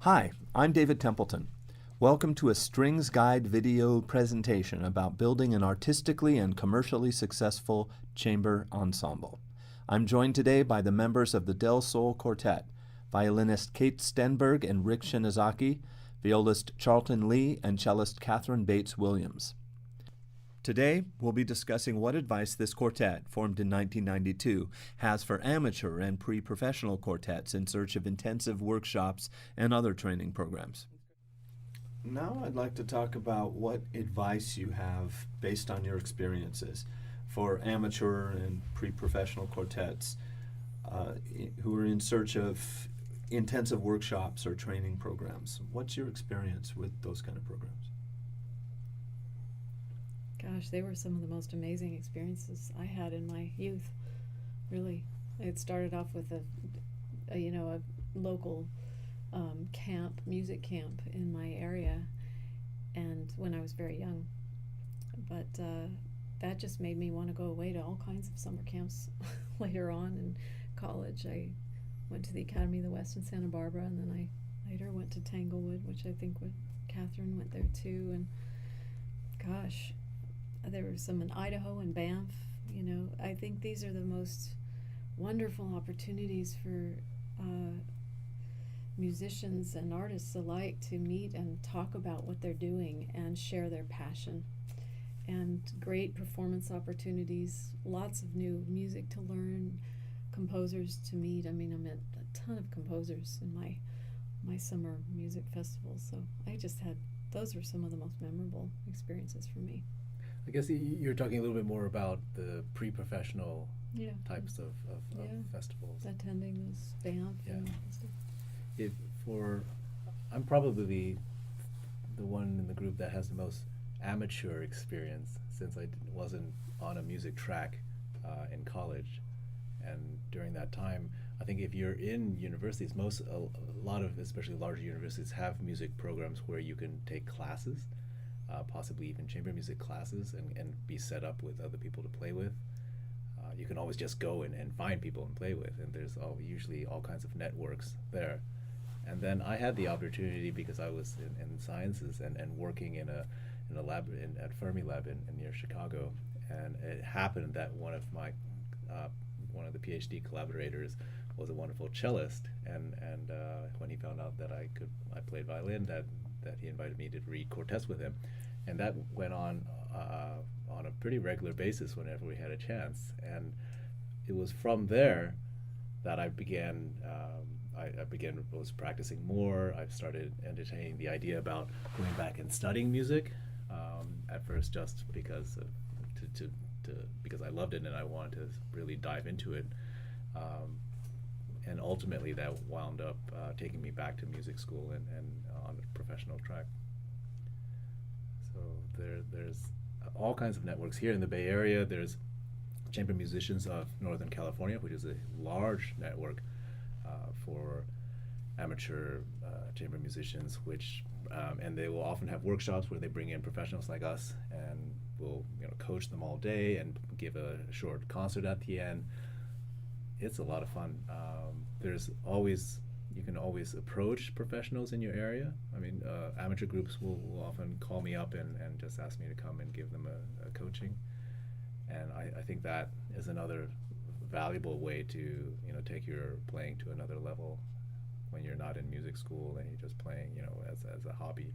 Hi, I'm David Templeton. Welcome to a Strings Guide video presentation about building an artistically and commercially successful chamber ensemble. I'm joined today by the members of the Del Sol Quartet, violinist Kate Stenberg and Rick Shinozaki, violist Charlton Lee, and cellist Catherine Bates Williams. Today, we'll be discussing what advice this quartet, formed in 1992, has for amateur and pre-professional quartets in search of intensive workshops and other training programs. Now I'd like to talk about what advice you have based on your experiences for amateur and pre-professional quartets who are in search of intensive workshops or training programs. What's your experience with those kind of programs? Gosh, they were some of the most amazing experiences I had in my youth. Really, it started off with a local music camp in my area, and when I was very young. But that just made me want to go away to all kinds of summer camps later on in college. I went to the Academy of the West in Santa Barbara, and then I later went to Tanglewood, which I think Catherine went there too. And gosh, there were some in Idaho and Banff. I think these are the most wonderful opportunities for musicians and artists alike to meet and talk about what they're doing and share their passion. And great performance opportunities, lots of new music to learn, composers to meet. I met a ton of composers in my summer music festivals. So those were some of the most memorable experiences for me. I guess you're talking a little bit more about the pre-professional types of festivals. Attending those Banff and stuff. I'm probably the one in the group that has the most amateur experience, since I wasn't on a music track in college. And during that time, I think if you're in universities, a lot of, especially larger universities, have music programs where you can take classes. Possibly even chamber music classes, and be set up with other people to play with. You can always just go and find people and play with, and there's usually all kinds of networks there. And then I had the opportunity, because I was in sciences and working in a lab at Fermilab near Chicago, and it happened that one of the PhD collaborators was a wonderful cellist, and when he found out that I played violin, that he invited me to read quartets with him, and that went on a pretty regular basis whenever we had a chance. And it was from there that I was practicing more. I started entertaining the idea about going back and studying music. At first, just because because I loved it and I wanted to really dive into it. And ultimately, that wound up taking me back to music school and on a professional track. So there's all kinds of networks here in the Bay Area. There's Chamber Musicians of Northern California, which is a large network for amateur chamber musicians, and they will often have workshops where they bring in professionals like us, and we'll coach them all day and give a short concert at the end. It's a lot of fun. You can always approach professionals in your area. Amateur groups will often call me up and just ask me to come and give them a coaching. And I think that is another valuable way to take your playing to another level when you're not in music school and you're just playing as a hobby.